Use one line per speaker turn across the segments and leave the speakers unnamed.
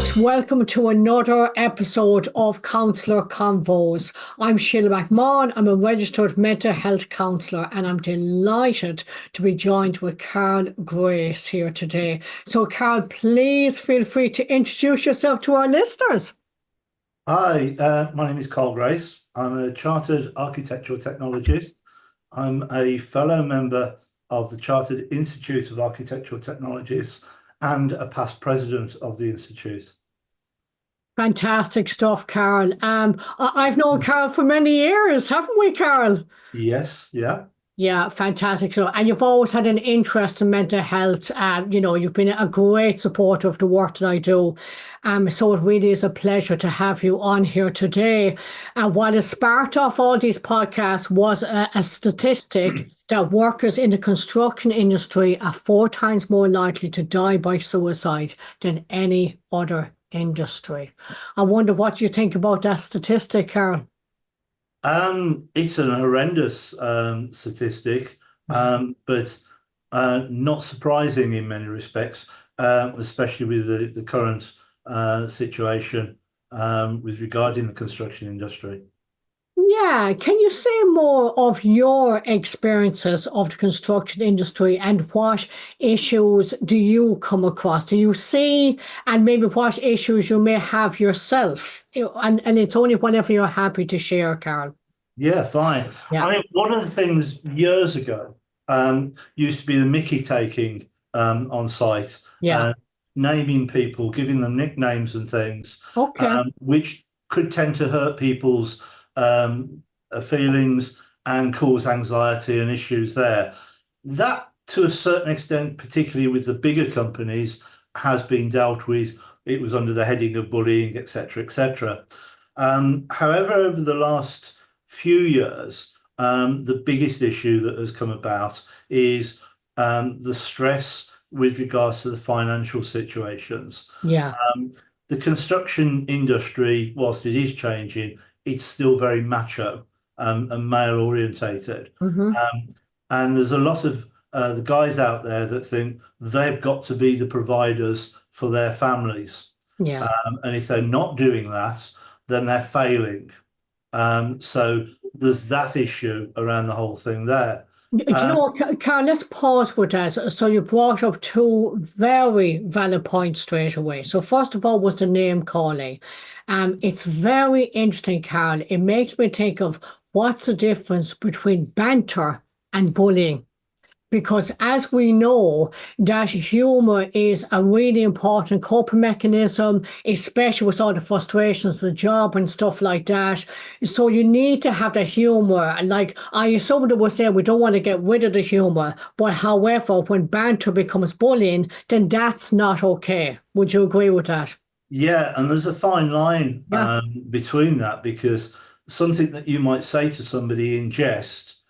folks, welcome to another episode of Counsellor Convos. I'm Sheila McMahon. I'm a registered mental health counsellor and I'm delighted to be joined with Karl Grace here today. So Karl, please feel free to introduce yourself to our listeners.
Hi, my name is Karl Grace. I'm a chartered architectural technologist. I'm a fellow member of the Chartered Institute of Architectural Technologists and a past president of the Institute.
Fantastic stuff, Karl. I've known Karl for many years, haven't we, Karl?
Yes, yeah.
Yeah, fantastic. So, and you've always had an interest in mental health. You've been a great supporter of the work that I do. So it really is a pleasure to have you on here today. While the spark of all these podcasts was a statistic that workers in the construction industry are 4 times more likely to die by suicide than any other industry. I wonder what you think about that statistic, Karl.
It's an horrendous statistic, but not surprising in many respects, especially with the current situation with regarding the construction industry.
Yeah, can you say more of your experiences of the construction industry and what issues do you come across? Do you see, and maybe what issues you may have yourself? And it's only whenever you're happy to share, Karl.
Yeah, fine.
Yeah.
I mean, one of the things years ago used to be the Mickey taking on site,
Yeah.
naming people, giving them nicknames and things,
Okay.
which could tend to hurt people's feelings and cause anxiety and issues there. That, to a certain extent, particularly with the bigger companies, has been dealt with. It was under the heading of bullying, etc., etc. However, over the last few years, the biggest issue that has come about is the stress with regards to the financial situations.
Yeah.
The construction industry, whilst it is changing, it's still very macho and male orientated. And there's a lot of the guys out there that think they've got to be the providers for their families.
Yeah.
And if they're not doing that, then they're failing. So there's that issue around the whole thing there.
Do you know what, Karl, let's pause with that. So you brought up 2 very valid points straight away. So first of all was the name calling. It's very interesting, Karl. It makes me think of what's the difference between banter and bullying. Because as we know, that humour is a really important coping mechanism, especially with all the frustrations of the job and stuff like that. So you need to have the humour. Like I assume that we're saying we don't want to get rid of the humour, but however, when banter becomes bullying, then that's not okay. Would you agree with that?
Yeah, and there's a fine line between that, because something that you might say to somebody in jest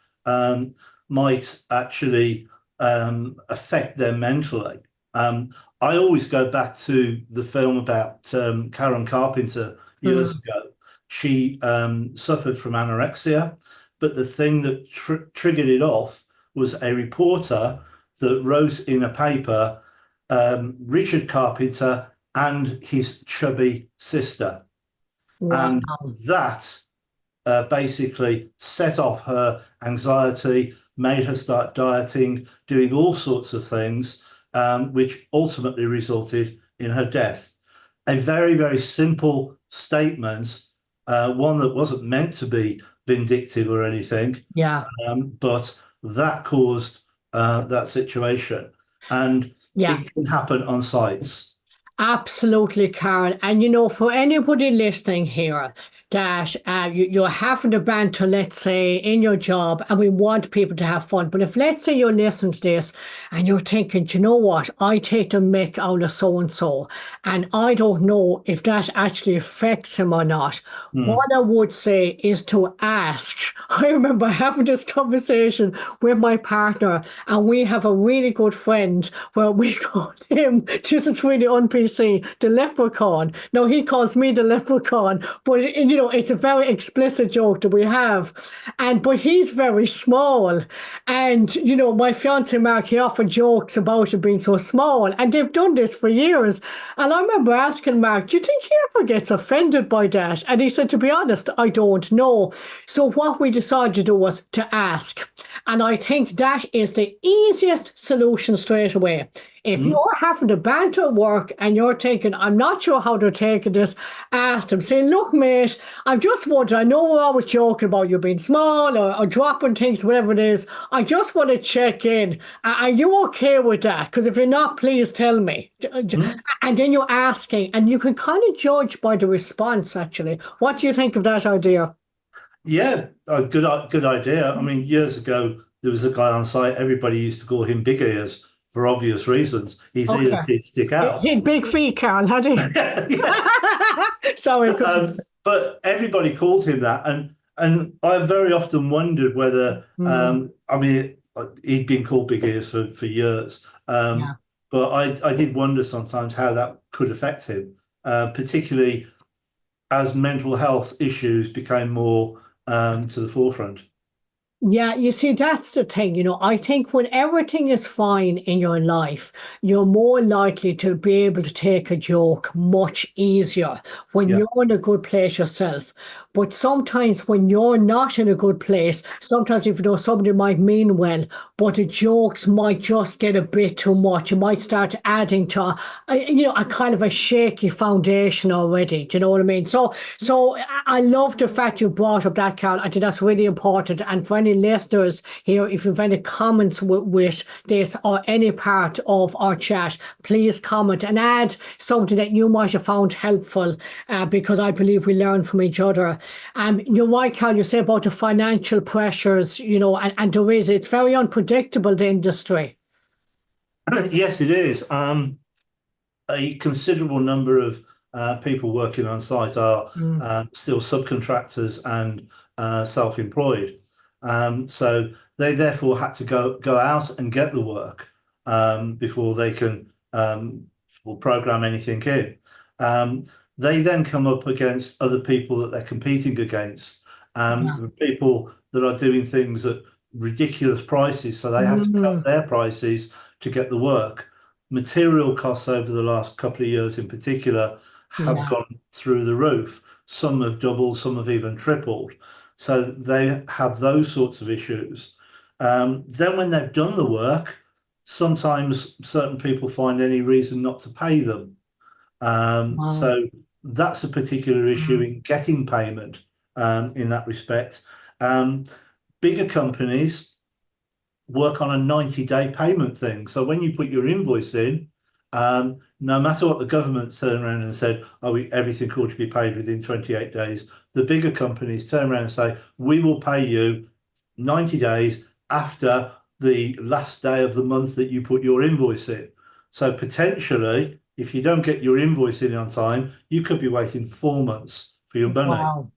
might actually affect them mentally. I always go back to the film about Karen Carpenter years ago. She suffered from anorexia, but the thing that triggered it off was a reporter that wrote in a paper, Richard Carpenter and his chubby sister.
Wow.
And that basically set off her anxiety, made her start dieting, doing all sorts of things, which ultimately resulted in her death. A very, very simple statement, one that wasn't meant to be vindictive or anything, but that caused that situation. And it can happen on sites.
Absolutely, Karl. And for anybody listening here, that you're having a banter, let's say, in your job, and we want people to have fun. But if, let's say, you're listening to this and you're thinking, do you know what? I take the mick out of so-and-so, and I don't know if that actually affects him or not. What I would say is to ask. I remember having this conversation with my partner, and we have a really good friend where we call him, this is really on PC, the leprechaun. Now, he calls me the leprechaun, but, it's a very explicit joke that we have. But he's very small. And, my fiance Mark, he often jokes about it being so small. And they've done this for years. And I remember asking Mark, do you think he ever gets offended by that? And he said, to be honest, I don't know. So what we decided to do was to ask. And I think that is the easiest solution straight away. If you're having to banter at work and you're thinking, I'm not sure how they're taking this, ask them, say, look, mate, I'm just wondering, I know we're always joking about you being small or dropping things, whatever it is. I just want to check in. Are you okay with that? Because if you're not, please tell me. And then you're asking, and you can kind of judge by the response, actually. What do you think of that idea?
Yeah, a good idea. I mean, years ago, there was a guy on site, everybody used to call him Big Ears for obvious reasons. His ears did stick out.
He had big feet, Karl, had he? Sorry.
But everybody called him that. And I very often wondered whether, I mean, he'd been called Big Ears for years. But I did wonder sometimes how that could affect him, particularly as mental health issues became more to the forefront.
Yeah, you see, that's the thing. I think when everything is fine in your life, you're more likely to be able to take a joke much easier when you're in a good place yourself. But sometimes when you're not in a good place, sometimes if somebody might mean well, but the jokes might just get a bit too much. You might start adding to, a kind of a shaky foundation already. Do you know what I mean? So I love the fact you brought up that, Karl. I think that's really important. And for any listeners here, if you've any comments with this or any part of our chat, please comment and add something that you might have found helpful, because I believe we learn from each other. You're right, Karl, you say about the financial pressures, and there is, it's very unpredictable, the industry.
Yes, it is. A considerable number of people working on site are still subcontractors and self-employed. So they therefore had to go out and get the work before they can program anything in. They then come up against other people that they're competing against, people that are doing things at ridiculous prices, so they have to cut their prices to get the work. Material costs over the last couple of years in particular have gone through the roof. Some have doubled, some have even tripled. So they have those sorts of issues. Then when they've done the work, sometimes certain people find any reason not to pay them. So that's a particular issue in getting payment in that respect. Bigger companies work on a 90-day payment thing. So when you put your invoice in, no matter what the government turned around and said, everything ought to be paid within 28 days, the bigger companies turn around and say, we will pay you 90 days after the last day of the month that you put your invoice in. So potentially, if you don't get your invoice in on time, you could be waiting 4 months for your money.
Wow.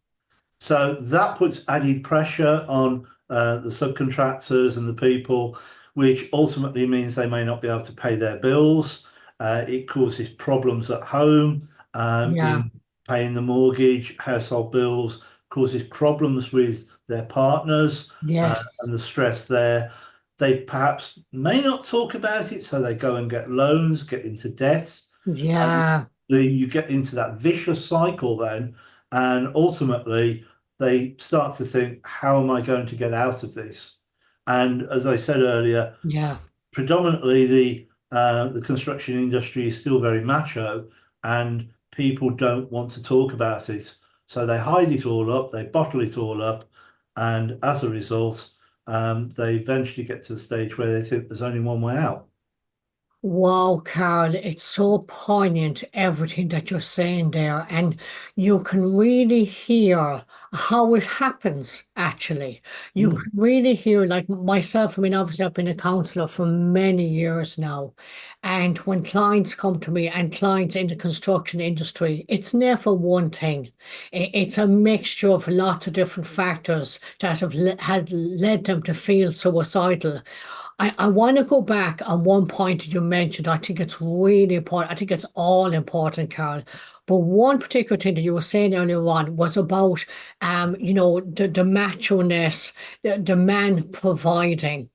So that puts added pressure on the subcontractors and the people, which ultimately means they may not be able to pay their bills. It causes problems at home in paying the mortgage, household bills, causes problems with their partners and the stress there. They perhaps may not talk about it, so they go and get loans, get into debt. You get into that vicious cycle then, and ultimately they start to think, how am I going to get out of this? And as I said earlier, predominantly the construction industry is still very macho, and people don't want to talk about it. So they hide it all up, they bottle it all up, and as a result, they eventually get to the stage where they think there's only one way out.
Wow, Karl, it's so poignant, everything that you're saying there. And you can really hear how it happens, actually. You can really hear, like myself, I mean, obviously, I've been a counsellor for many years now. And when clients come to me and clients in the construction industry, it's never one thing. It's a mixture of lots of different factors that have had led them to feel suicidal. I want to go back on one point that you mentioned. I think it's really important. I think it's all important, Carl. But one particular thing that you were saying earlier on was about, the macho-ness, the man providing.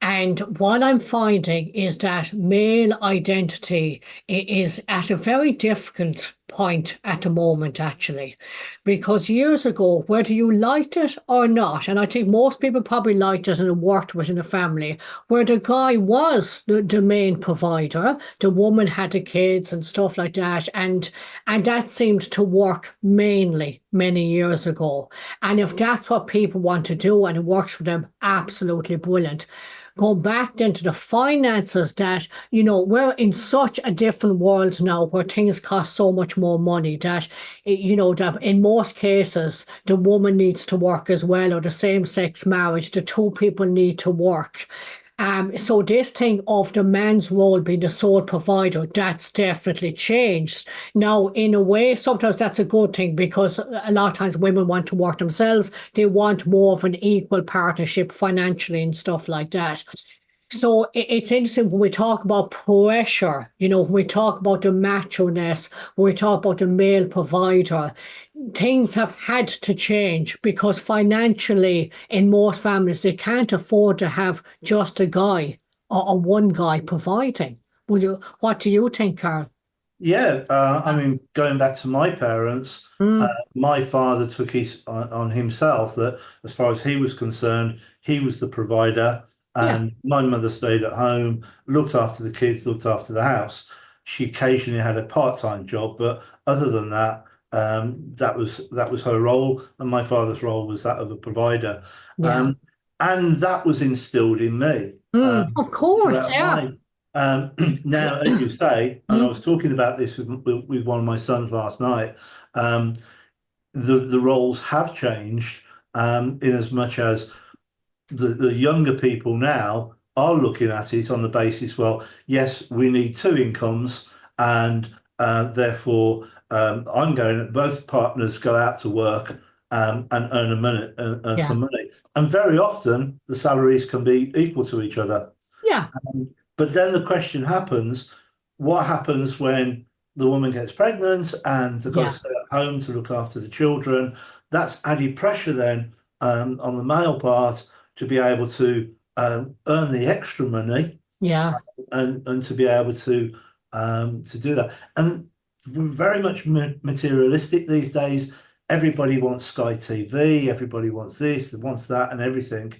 And what I'm finding is that male identity is at a very difficult point at the moment, actually. Because years ago, whether you liked it or not, and I think most people probably liked it and worked with in a family, where the guy was the main provider, the woman had the kids and stuff like that, and that seemed to work mainly many years ago. And if that's what people want to do and it works for them, absolutely brilliant. Go back then to the finances that, we're in such a different world now where things cost so much more money that, that in most cases, the woman needs to work as well, or the same-sex marriage, the two people need to work. So this thing of the man's role being the sole provider, that's definitely changed. Now, in a way, sometimes that's a good thing because a lot of times women want to work themselves. They want more of an equal partnership financially and stuff like that. So it's interesting when we talk about pressure, when we talk about the macho-ness, when we talk about the male provider, things have had to change because financially, in most families, they can't afford to have just a guy or one guy providing. What do you think, Carl?
Yeah, I mean, going back to my parents,
Mm,
my father took his on himself that as far as he was concerned, he was the provider,
yeah,
and my mother stayed at home, looked after the kids, looked after the house. She occasionally had a part-time job, but other than that, that was her role, and my father's role was that of a provider,
yeah.
um, and that was instilled in me
Of course,
throughout
yeah.
my now, as you say, and I
Mm,
was talking about this with one of my sons last night, um, the roles have changed in as much as the younger people now are looking at it on the basis, well, yes, we need two incomes, and therefore I'm going. Both partners go out to work and earn
yeah,
some money, and very often the salaries can be equal to each other.
yeah,
But then the question happens, what happens when the woman gets pregnant and they've got to
yeah,
stay at home to look after the children? That's added pressure then on the male part to be able to earn the extra money
yeah,
and to be able to do that. And we're very much materialistic these days. Everybody wants Sky TV, everybody wants this, wants that, and everything.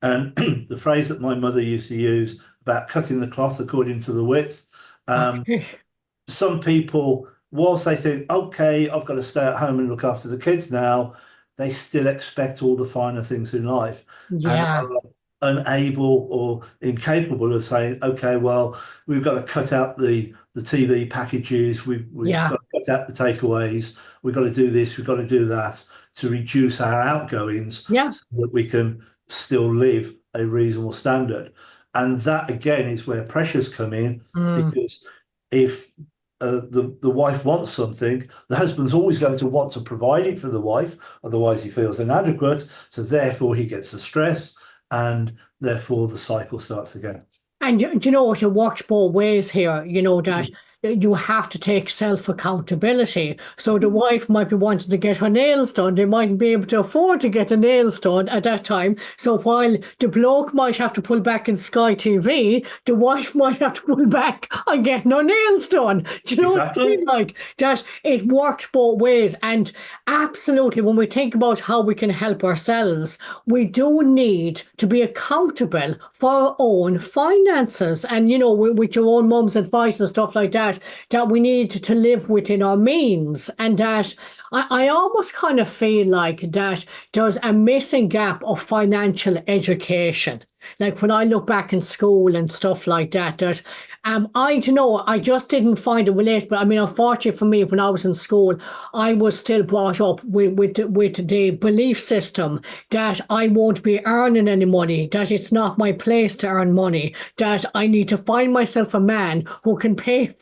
And the phrase that my mother used to use about cutting the cloth according to the width. Um,
okay.
some people, whilst they think, okay, I've got to stay at home and look after the kids now, they still expect all the finer things in life and
Yeah,
are unable or incapable of saying, okay, well, we've got to cut out the TV packages, we've
yeah,
got to cut out the takeaways, we've got to do this, we've got to do that to reduce our outgoings
yeah.
so that we can still live a reasonable standard. And that again is where pressures come in
Mm.
because if the wife wants something, the husband's always going to want to provide it for the wife, otherwise he feels inadequate. So therefore he gets the stress, and therefore the cycle starts again.
And do you know what? It works both ways here. You know that you have to take self accountability. So the wife might be wanting to get her nails done. They mightn't be able to afford to get the nails done at that time. So while the bloke might have to pull back in Sky TV, the wife might have to pull back on getting her nails done. Do you know what I mean?
Exactly.
Like that, it works both ways. And absolutely, when we think about how we can help ourselves, we do need to be accountable for our own finances. And, with your own mum's advice and stuff like that, that we need to live within our means. And that I almost kind of feel like that there's a missing gap of financial education. Like when I look back in school and stuff like that, that I don't know, I just didn't find it relatable. I mean, unfortunately for me, when I was in school, I was still brought up with the belief system that I won't be earning any money, that it's not my place to earn money, that I need to find myself a man who can pay.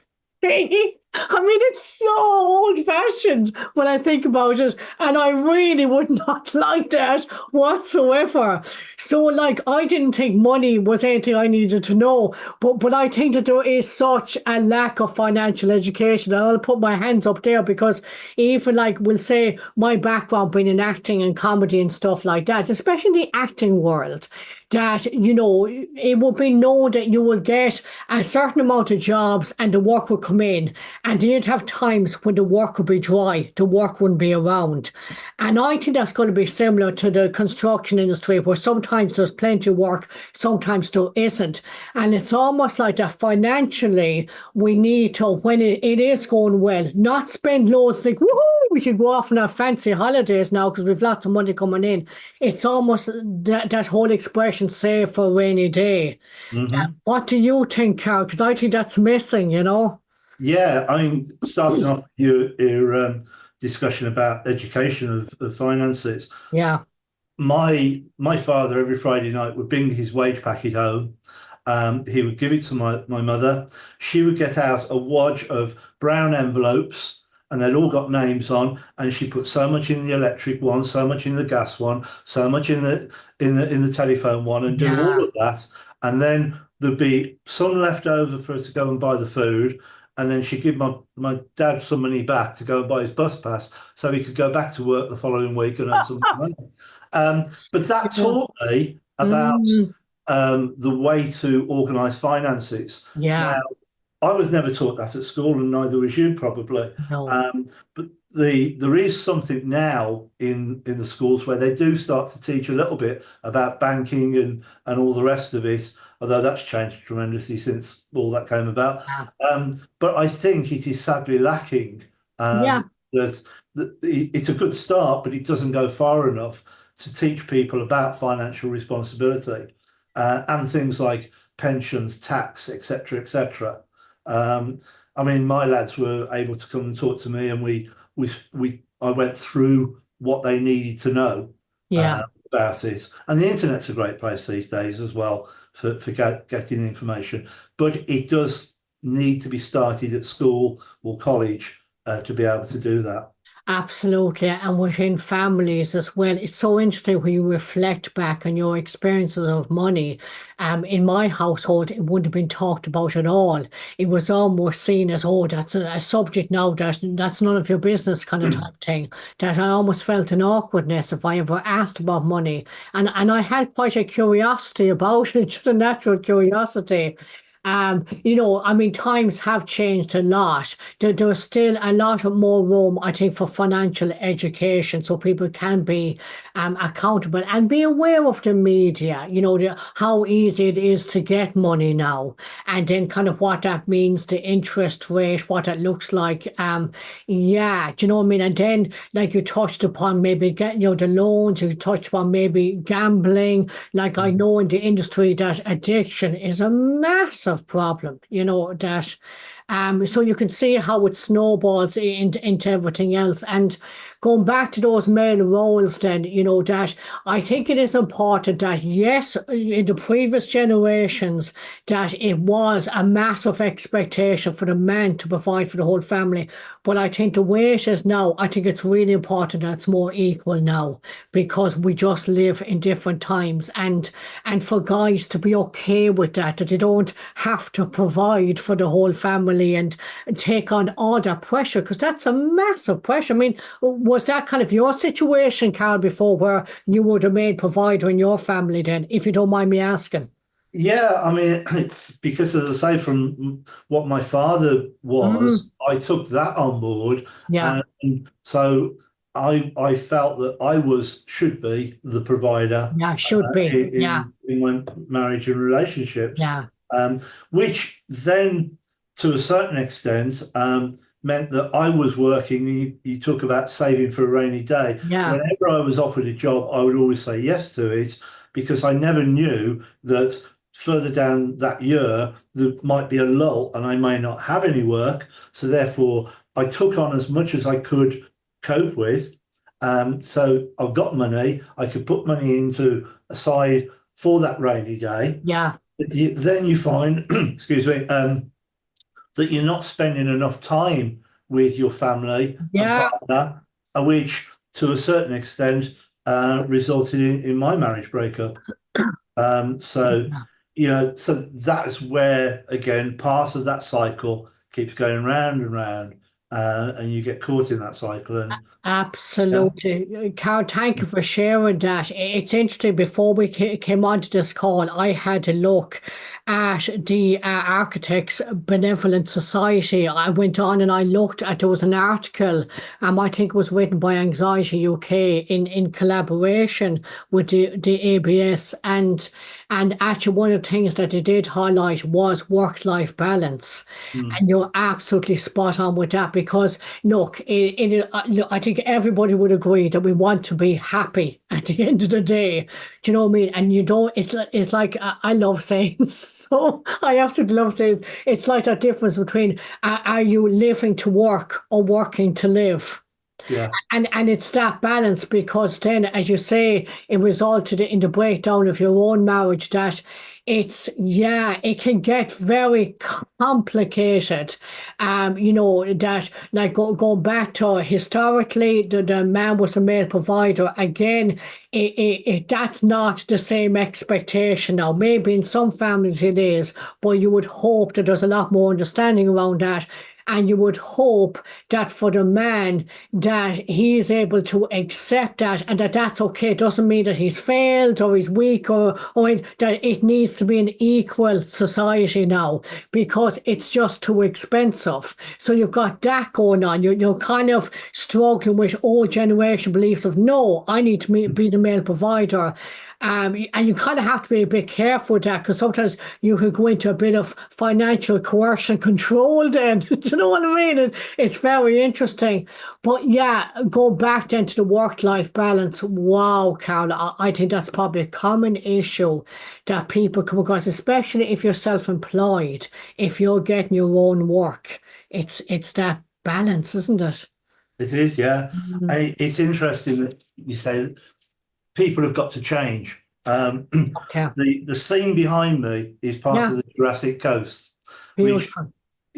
I mean, it's so old-fashioned when I think about it, and I really would not like that whatsoever. So, like, I didn't think money was anything I needed to know, but I think that there is such a lack of financial education, and I'll put my hands up there because even like we'll say my background being in acting and comedy and stuff like that, especially in the acting world, that it would be known that you will get a certain amount of jobs and the work will come in, and then you'd have times when the work would be dry, the work wouldn't be around. And I think that's going to be similar to the construction industry, where sometimes there's plenty of work, sometimes there isn't. And it's almost like that financially, we need to, when it is going well, not spend loads like, woohoo, we can go off on our fancy holidays now because we've lots of money coming in. It's almost that whole expression, save for a rainy day.
Hmm.
What do you think, Carl? Because I think that's missing.
Yeah, I mean, starting off your discussion about education of finances,
Yeah.
my father every Friday night would bring his wage packet home. He would give it to my mother. She would get out a wad of brown envelopes, and they'd all got names on. And she put so much in the electric one, so much in the gas one, so much in the telephone one, and do all
Yeah.
of that. And then there'd be some left over for us to go and buy the food. And then she'd give my dad some money back to go and buy his bus pass so he could go back to work the following week and earn some money. But that
Yeah.
taught me about
Mm,
the way to organise finances.
yeah.
Now, I was never taught that at school, and neither was you probably.
No.
But there is something now in the schools where they do start to teach a little bit about banking and all the rest of it, although that's changed tremendously since all that came about.
Yeah.
But I think it is sadly lacking.
Yeah.
That, it's a good start, but it doesn't go far enough to teach people about financial responsibility and things like pensions, tax, etc., etc. Um, I mean, my lads were able to come and talk to me, and I went through what they needed to know
Yeah.
about it. And the internet's a great place these days as well for getting information, but it does need to be started at school or college to be able to do that.
Absolutely. And within families as well. It's so interesting when you reflect back on your experiences of money. In my household, it wouldn't have been talked about at all. It was almost seen as, oh, that's a subject now that's none of your business kind of type thing. That I almost felt an awkwardness if I ever asked about money. And I had quite a curiosity about it, just a natural curiosity. I mean, times have changed a lot. There's still a lot of more room, I think, for financial education so people can be accountable and be aware of the media, how easy it is to get money now, and then kind of what that means, the interest rate, what it looks like. Yeah, do you know what I mean? And then, like you touched upon, maybe get, the loans, you touched upon maybe gambling. Like I know in the industry that addiction is a massive problem, that so you can see how it snowballs into everything else. And going back to those male roles, then, that I think it is important that, yes, in the previous generations, that it was a massive expectation for the man to provide for the whole family. But I think the way it is now, I think it's really important that it's more equal now because we just live in different times. And for guys to be okay with that they don't have to provide for the whole family and take on all that pressure, because that's a massive pressure. I mean, was that kind of your situation, Carl, before, where you were the main provider in your family then, if you don't mind me asking?
Yeah, I mean, because as I say, from what my father
Mm,
was, I took that on board,
yeah,
and so I felt that I should be the provider
yeah, should be. Yeah,
in my marriage and relationships,
yeah,
um, which then, to a certain extent, meant that I was working. You talk about saving for a rainy day.
yeah,
Whenever I was offered a job, I would always say yes to it because I never knew that further down that year, there might be a lull and I may not have any work. So therefore, I took on as much as I could cope with. So I've got money. I could put money into aside for that rainy day.
yeah,
Then you find, excuse me, that you're not spending enough time with your family and
Yeah.
partner, which to a certain extent resulted in my marriage breakup. So, so that's where, again, part of that cycle keeps going round and round, and you get caught in that cycle. And yeah,
Absolutely. Carl, thank you for sharing that. It's interesting, before we came onto this call, I had a look at the Architects Benevolent Society. I went on and I looked at, there was an article, I think it was written by Anxiety UK in collaboration with the ABS, and actually one of the things that they did highlight was work-life balance.
mm,
And you're absolutely spot on with that, because look, look, I think everybody would agree that we want to be happy at the end of the day. Do you know what I mean? And you don't, it's like, I love sayings, so I absolutely love sayings. It's like that difference between, are you living to work or working to live?
yeah,
And it's that balance, because then, as you say, it resulted in the breakdown of your own marriage, that yeah, it can get very complicated. That, like, going back to historically, the man was the male provider. Again, that's not the same expectation now. Maybe in some families it is, but you would hope that there's a lot more understanding around that. And you would hope that for the man, that he is able to accept that, and that that's okay. It doesn't mean that he's failed or he's weak, or that it needs to be an equal society now, because it's just too expensive. So you've got that going on. You're kind of struggling with old generation beliefs of, no, I need to be the male provider. And you kind of have to be a bit careful with that, because sometimes you could go into a bit of financial coercion control then. Do you know what I mean? It's very interesting. But yeah, go back then to the work-life balance. Wow, Carol, I think that's probably a common issue that people come across, especially if you're self-employed, if you're getting your own work. It's that balance, isn't it?
it is. Yeah,
Mm.
and it's interesting that you say people have got to change.
Okay.
The scene behind me is part
Yeah,
of the Jurassic Coast, which
beautiful.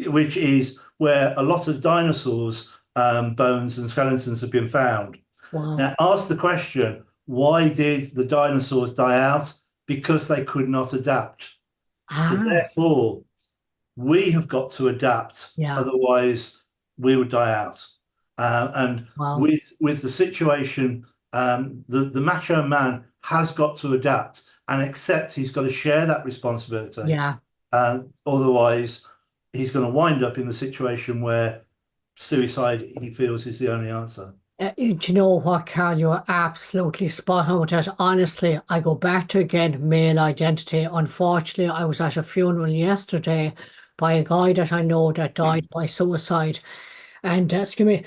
which is where a lot of dinosaurs' bones and skeletons have been found.
Wow.
Now, ask the question: why did the dinosaurs die out? Because they could not adapt. So
Ah,
therefore, we have got to adapt,
yeah.
otherwise we would die out. And
Wow.
with the situation, the macho man has got to adapt and accept he's got to share that responsibility.
Yeah.
Otherwise, he's going to wind up in the situation where suicide, he feels, is the only answer.
Do you know what, Carl? You're absolutely spot on with that. Honestly, I go back to, again, male identity. Unfortunately, I was at a funeral yesterday by a guy that I know that died by suicide. And excuse me,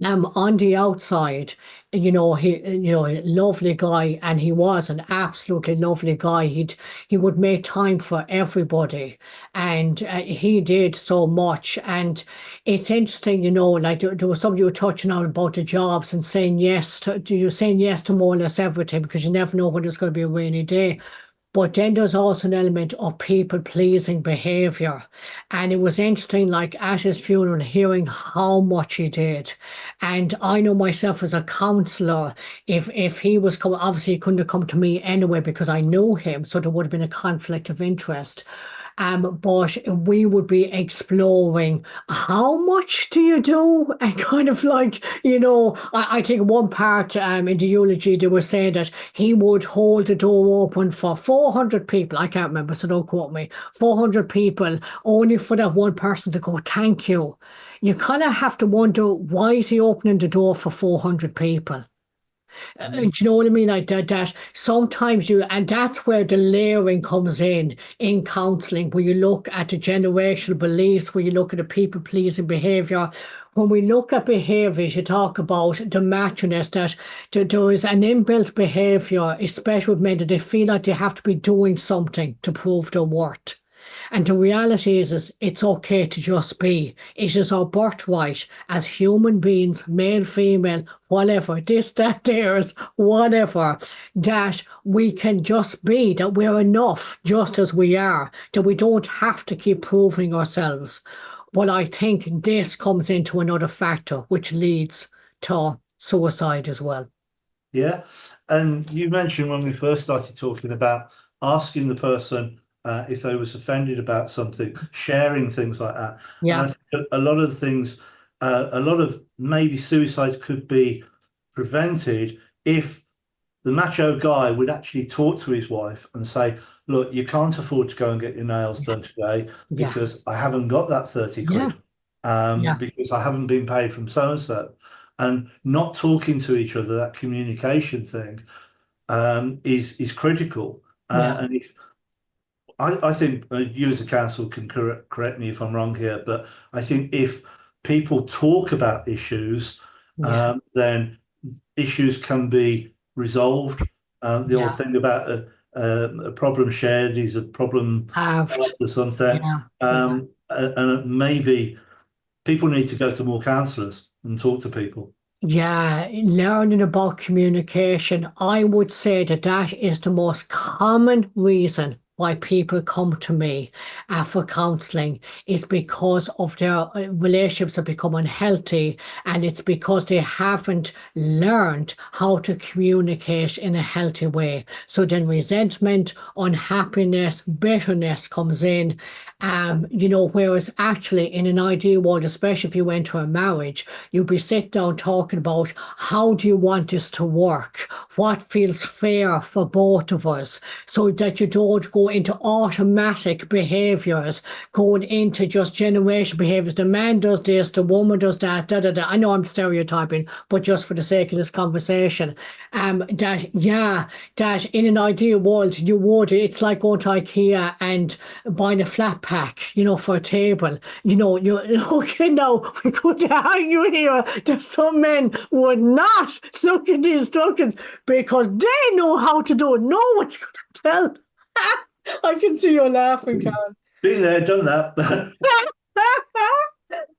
on the outside, a lovely guy, and he was an absolutely lovely guy. He would make time for everybody, and he did so much. And it's interesting, like there was something you were touching on about the jobs, and saying yes to, you're saying yes to more or less everything, because you never know when there's going to be a rainy day. But then there's also an element of people pleasing behavior. And it was interesting, like at his funeral, hearing how much he did. And I know myself as a counsellor, if he was coming, obviously he couldn't have come to me anyway because I knew him. So there would have been a conflict of interest. But we would be exploring, how much do you do? And kind of like, I think one part in the eulogy, they were saying that he would hold the door open for 400 people. I can't remember, so don't quote me. 400 people, only for that one person to go, thank you. You kind of have to wonder, why is he opening the door for 400 people? Do you know what I mean? Like that sometimes and that's where the layering comes in counselling, where you look at the generational beliefs, where you look at the people pleasing behaviour. When we look at behaviours, you talk about the macho-ness, that there is an inbuilt behaviour, especially with men, that they feel like they have to be doing something to prove their worth. And the reality is it's okay to just be. It is our birthright as human beings, male, female, whatever, this, that, theirs, whatever, that we can just be, that we're enough just as we are, that we don't have to keep proving ourselves. But I think this comes into another factor, which leads to suicide as well.
Yeah. And you mentioned when we first started talking about asking the person if they was offended about something, sharing things like that. And I
Yeah,
think a lot of the things, a lot of maybe suicides could be prevented if the macho guy would actually talk to his wife and say, look, you can't afford to go and get your nails done today
yeah,
because I haven't got that 30
yeah,
quid,
yeah,
because I haven't been paid from so and so. And not talking to each other, that communication thing, is critical.
yeah,
And if I think you as a counsel can correct me if I'm wrong here, but I think if people talk about issues,
yeah,
then issues can be resolved. The old
yeah.
thing about a problem shared is a problem
Halved.
halved or something.
Yeah, yeah.
And maybe people need to go to more counsellors and talk to people.
Yeah, learning about communication, I would say that that is the most common reason why people come to me for counseling is because of their relationships have become unhealthy, and it's because they haven't learned how to communicate in a healthy way. So then resentment, unhappiness, bitterness comes in. Whereas actually in an ideal world, especially if you enter a marriage, you'd be sit down talking about how do you want this to work? What feels fair for both of us? So that you don't go into automatic behaviors, going into just generation behaviors. The man does this, the woman does that, da da da. I know I'm stereotyping, but just for the sake of this conversation, that in an ideal world you would. It's like going to IKEA and buying a flat pack, for a table. You're okay now. We could argue here that some men would not look at the instructions because they know how to do it. No one's going to tell. I can see you laughing, Karen.
Been there, done that.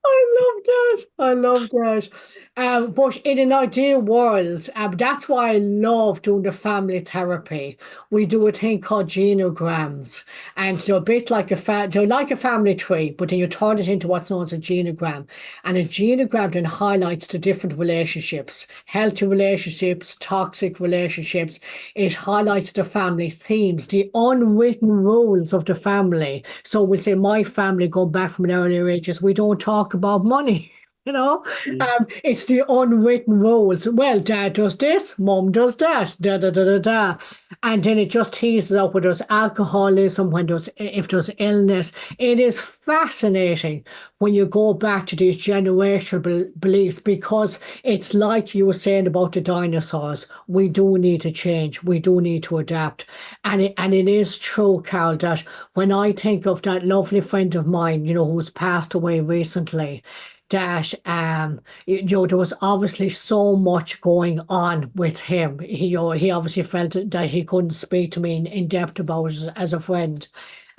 I love that. I love that. But in an ideal world, that's why I love doing the family therapy. We do a thing called genograms, and they're a bit like they're like a family tree, but then you turn it into what's known as a genogram. And a genogram then highlights the different relationships, healthy relationships, toxic relationships. It highlights the family themes, the unwritten rules of the family. So we'll say my family, going back from an earlier ages, we don't talk about money. It's the unwritten rules. Well, dad does this, mom does that, da da da da da, and then it just teases out when there's alcoholism, if there's illness. It is fascinating when you go back to these generational beliefs because it's like you were saying about the dinosaurs. We do need to change. We do need to adapt, and it is true, Carl, that when I think of that lovely friend of mine, who's passed away recently, that there was obviously so much going on with him. He obviously felt that he couldn't speak to me in depth about it as a friend.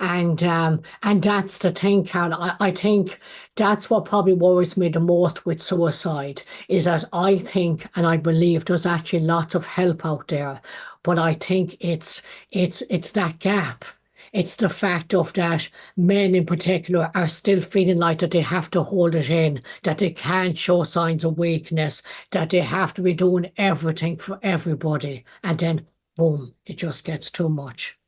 And that's the thing, Carl. I think that's what probably worries me the most with suicide is that I think and I believe there's actually lots of help out there, but I think it's that gap. It's the fact of that men in particular are still feeling like that they have to hold it in, that they can't show signs of weakness, that they have to be doing everything for everybody. And then, boom, it just gets too much.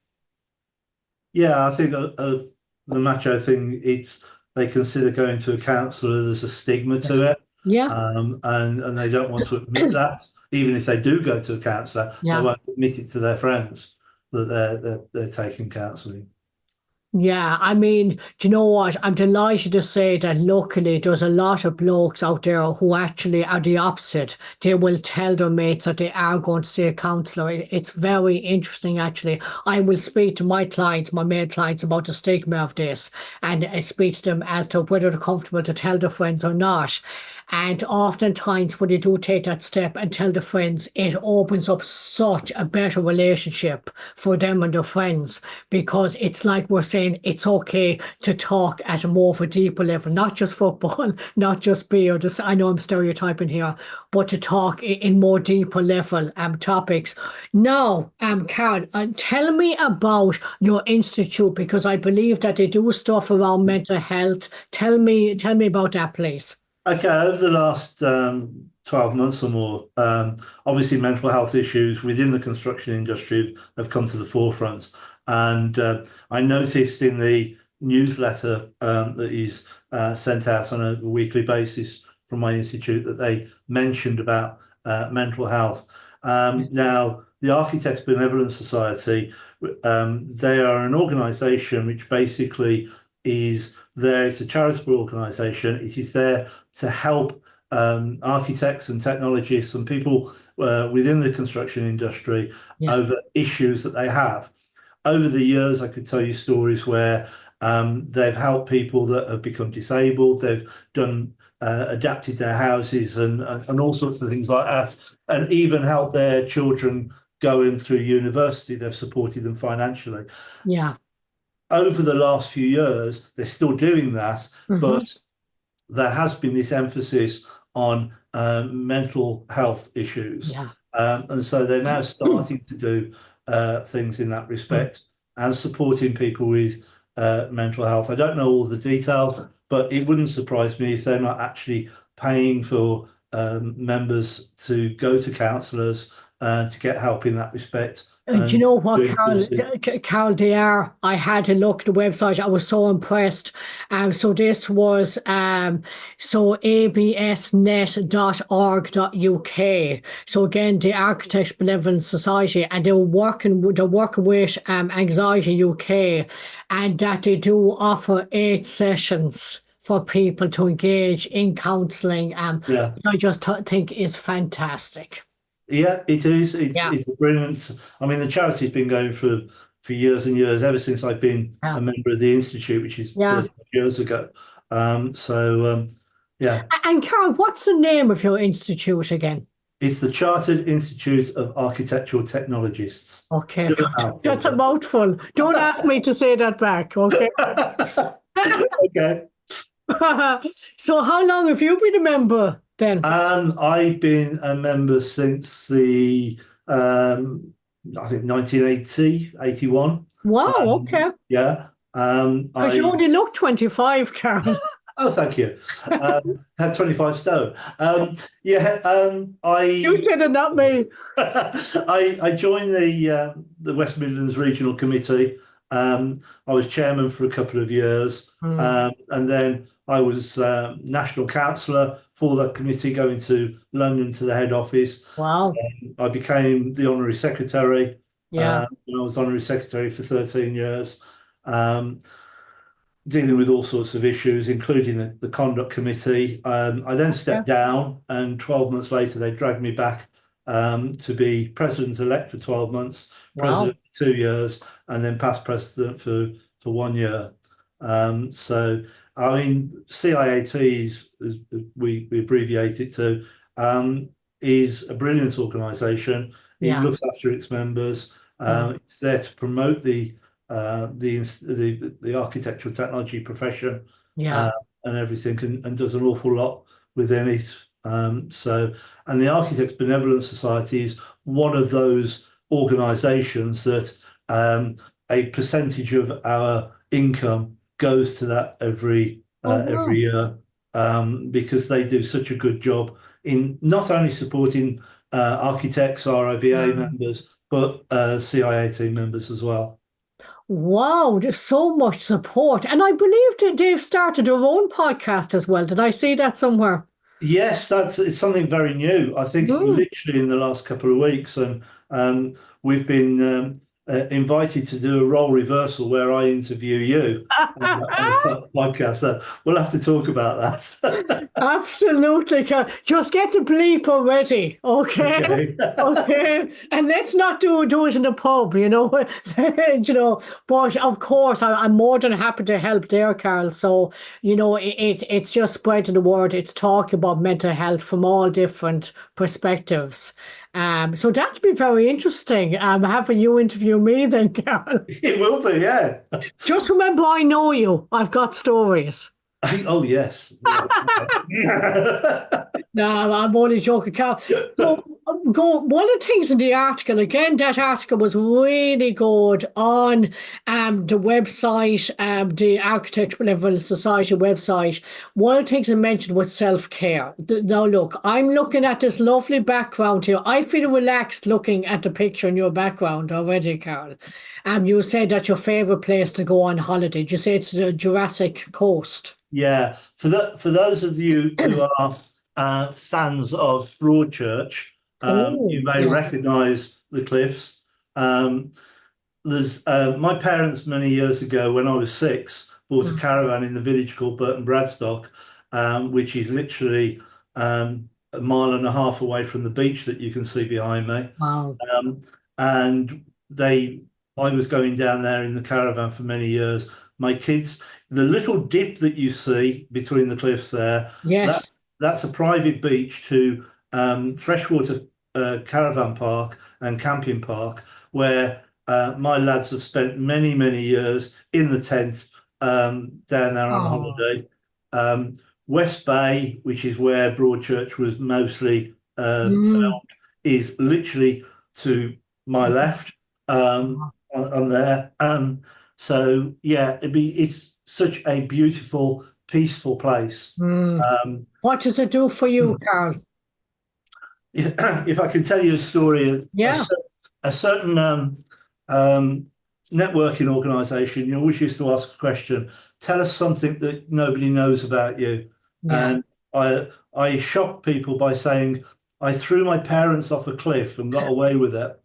Yeah, I think the macho thing, they consider going to a counsellor, there's a stigma to it,
Yeah,
and they don't want to admit that. Even if they do go to a counsellor, they
yeah.
won't admit it to their friends that they're taking counselling.
Yeah, I mean, do you know what? I'm delighted to say that luckily there's a lot of blokes out there who actually are the opposite. They will tell their mates that they are going to see a counsellor. It's very interesting, actually. I will speak to my clients, my male clients, about the stigma of this, and I speak to them as to whether they're comfortable to tell their friends or not. And oftentimes when they do take that step and tell the friends, it opens up such a better relationship for them and their friends, because it's like we're saying it's okay to talk at a more of a deeper level, not just football, not just beer. Just, I know I'm stereotyping here, but to talk in more deeper level topics. Now, Karl, tell me about your institute, because I believe that they do stuff around mental health. Tell me about that, please.
Okay, over the last 12 months or more, obviously mental health issues within the construction industry have come to the forefront. And I noticed in the newsletter that is sent out on a weekly basis from my institute that they mentioned about mental health. Now, the Architects Benevolent Society, they are an organisation which basically is there. It's a charitable organisation. It is there to help architects and technologists and people within the construction industry over issues that they have. Over the years, I could tell you stories where they've helped people that have become disabled. They've done adapted their houses and all sorts of things like that, and even helped their children going through university. They've supported them financially.
Yeah.
Over the last few years, they're still doing that, but there has been this emphasis on mental health issues.
Yeah.
And so they're now starting to do things in that respect and supporting people with mental health. I don't know all the details, but it wouldn't surprise me if they're not actually paying for members to go to counsellors to get help in that respect.
Do you know what,
doing
Karl?
courses.
Karl, they are. I had to look at the website. I was so impressed. So this was so absnet.org.uk. So again, the Architects Benevolent Society, and they're working with Anxiety UK, and that they do offer 8 sessions for people to engage in counselling.
Yeah.
I just think is fantastic.
Yeah, it is.
Yeah.
It's a brilliant. I mean, the charity's been going for years and years, ever since I've been
Yeah.
a member of the institute, which is
Yeah.
30 years ago. Yeah,
And Karl, what's the name of your institute again?
it's the Chartered Institute of Architectural Technologists.
Okay,
Bit of a mouthful,
that's a mouthful. Don't ask me to say that back, okay?
Okay.
So how long have you been a member then?
I've been a member since the I think 1980, 81.
Wow, okay.
Yeah.
Because you only look 25, Karl.
Oh, thank you. Had 25 stone.
You said it, not me.
I joined the West Midlands Regional Committee. I was chairman for a couple of years, and then I was national counsellor for that committee, going to London to the head office.
Wow.
I became the honorary secretary.
Yeah.
I was honorary secretary for 13 years. Dealing with all sorts of issues, including the conduct committee. I then stepped down, and 12 months later, they dragged me back to be president-elect for 12 months, president for 2 years, and then past president for 1 year. So, I mean, CIAT, as we abbreviate it to, is a brilliant organisation. It looks after its members. It's there to promote the architectural technology profession, and everything, and does an awful lot within it. And the Architects Benevolent Society is one of those organisations that a percentage of our income goes to that every year, because they do such a good job in not only supporting architects, RIBA members, but CIAT members as well.
Wow, there's so much support. And I believe that they've started their own podcast as well. Did I see that somewhere?
Yes, it's something very new. I think literally in the last couple of weeks, and we've been invited to do a role reversal where I interview you on a podcast. So we'll have to talk about that.
Absolutely, Carl. Just get the bleeper ready, okay?
Okay.
Okay, and let's not do it in the pub, you know. But of course, I'm more than happy to help there, Carl. So it's just spreading the word. It's talking about mental health from all different perspectives. So that'd be very interesting. Having you interview me then, Carl.
It will be, yeah.
Just remember, I know you. I've got stories.
Oh, yes.
No, I'm only joking, Carl. So, one of the things in the article, again, that article was really good on the website, the Architect Benevolent Society website. One of the things I mentioned was self-care. Now, look, I'm looking at this lovely background here. I feel relaxed looking at the picture in your background already, Carl. You said that's your favourite place to go on holiday. Did you say it's the Jurassic Coast?
Yeah. For those of you who are fans of Broadchurch, you may recognise the cliffs. There's my parents many years ago, when I was 6, bought a caravan in the village called Burton Bradstock, which is literally a mile and a half away from the beach that you can see behind me.
Wow.
And I was going down there in the caravan for many years. My kids, the little dip that you see between the cliffs there,
yes,
that's a private beach to freshwater caravan park and camping park, where my lads have spent many, many years in the tent down there on holiday. West Bay, which is where Broadchurch was mostly filmed, is literally to my left on there. So yeah, it's such a beautiful, peaceful place.
What does it do for you, Karl?
If I can tell you a story, a certain networking organisation, you always used to ask a question: tell us something that nobody knows about you. And I shocked people by saying I threw my parents off a cliff and got away with it.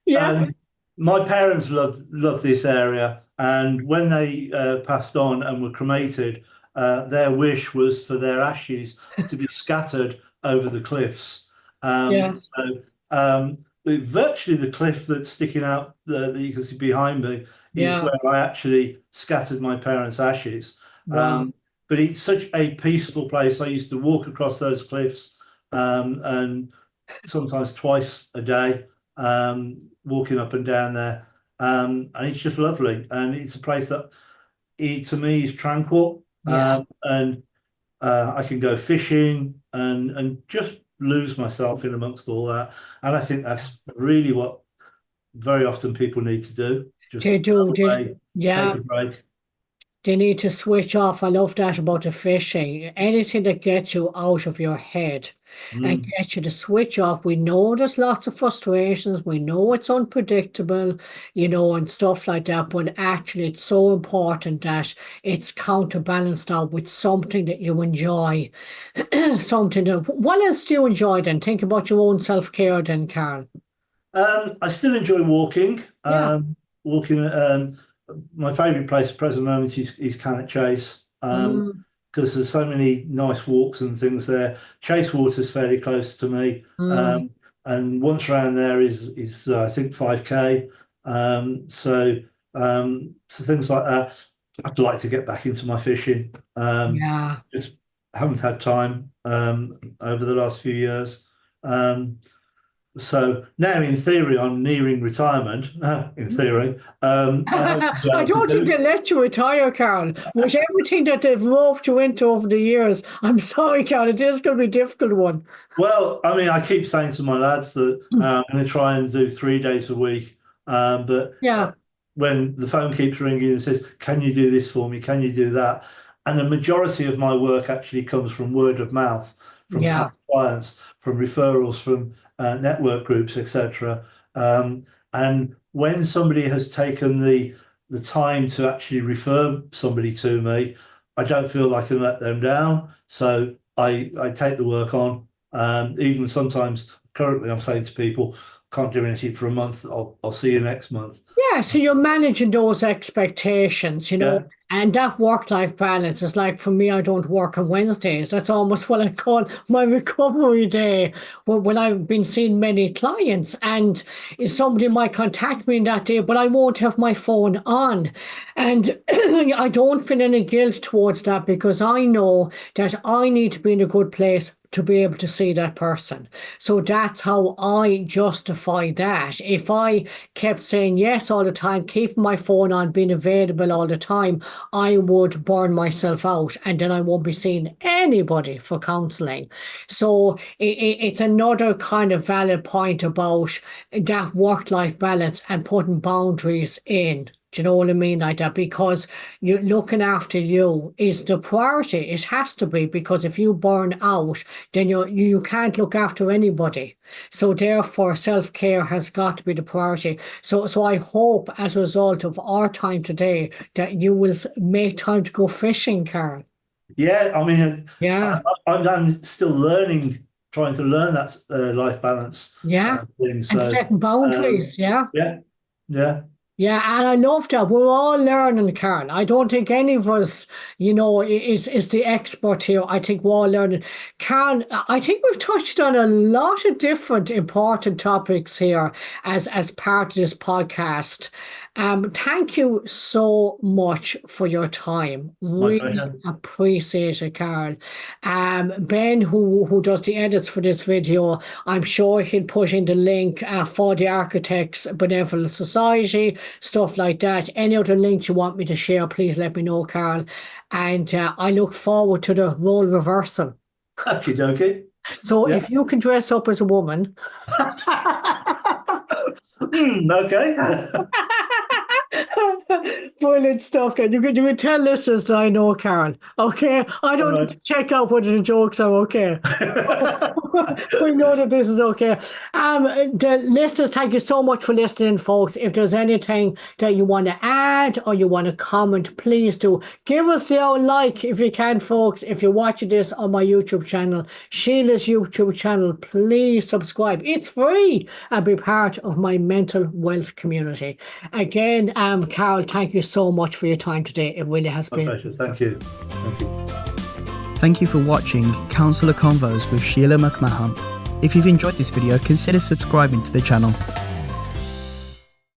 And my parents loved this area, and when they passed on and were cremated, their wish was for their ashes to be scattered over the cliffs. So virtually the cliff that's sticking out that you can see behind me is where I actually scattered my parents' ashes. But it's such a peaceful place. I used to walk across those cliffs and sometimes twice a day, walking up and down there. And it's just lovely. And it's a place that to me is tranquil. And I can go fishing and just lose myself in amongst all that. And I think that's really what very often people need to do. Just take a break.
They need to switch off. I love that about the fishing. Anything that gets you out of your head and gets you to switch off. We know there's lots of frustrations. We know it's unpredictable, and stuff like that. But actually, it's so important that it's counterbalanced out with something that you enjoy. What else do you enjoy then? Think about your own self-care then, Karl.
I still enjoy walking. My favourite place at present moment is Cannock Chase, because there's so many nice walks and things there. Chase Water's fairly close to me, and once around there is I think 5K. So things like that. I'd like to get back into my fishing. Just haven't had time over the last few years. So now, in theory, I'm nearing retirement. In theory,
I don't think they let you retire, Karl. With everything that they've roped you into over the years, I'm sorry, Karl. It is going to be a difficult one.
Well, I mean, I keep saying to my lads that I'm going to try and do 3 days a week. But when the phone keeps ringing and says, "Can you do this for me? Can you do that?" And the majority of my work actually comes from word of mouth, from past clients, from referrals, from network groups, etc. And when somebody has taken the time to actually refer somebody to me, I don't feel I can let them down. So I take the work on. Even sometimes, currently, I'm saying to people, can't do anything for a month. I'll see you next month.
Yeah, so you're managing those expectations,
Yeah.
and that work-life balance is like, for me, I don't work on Wednesdays. That's almost what I call my recovery day. When I've been seeing many clients, and somebody might contact me in that day, but I won't have my phone on. And I don't feel any guilt towards that, because I know that I need to be in a good place to be able to see that person. So that's how I justify that. If I kept saying yes all the time, keeping my phone on, being available all the time, I would burn myself out, and then I won't be seeing anybody for counselling. So it's another kind of valid point about that work-life balance and putting boundaries in. Do you know what I mean? Like that, because you're looking after you is the priority. It has to be, because if you burn out, then you can't look after anybody. So therefore, self-care has got to be the priority. So I hope, as a result of our time today, that you will make time to go fishing, Karl.
Yeah, I mean,
Yeah.
I'm still learning, trying to learn that life balance
Yeah.
thing.
And
So
setting boundaries. Yeah.
yeah, yeah.
Yeah, and I love that. We're all learning, Karl. I don't think any of us, is the expert here. I think we're all learning. Karl, I think we've touched on a lot of different important topics here as part of this podcast. Thank you so much for your time.
My
Really
pleasure.
appreciate it, Karl. Ben, who does the edits for this video, I'm sure he'll put in the link for the Architects Benevolent Society, stuff like that. Any other links you want me to share, please let me know, Karl. And I look forward to the role reversal.
Okie dokie.
So
Yeah.
if you can dress up as a woman.
Okay.
Brilliant stuff. You can tell listeners that I know, Karl. Okay, I don't need to check out whether the jokes are okay. We know that this is okay. The listeners, thank you so much for listening, folks. If there's anything that you want to add or you want to comment, please do give us the old like if you can, folks. If you're watching this on my YouTube channel, Sheila's YouTube channel, please subscribe. It's free, and be part of my mental wealth community. Again, Karl, thank you so much for your time today. It really has been.
My pleasure. Thank you. Thank you.
Thank you for watching Counsellor Convos with Sheila McMahon. If you've enjoyed this video, consider subscribing to the channel.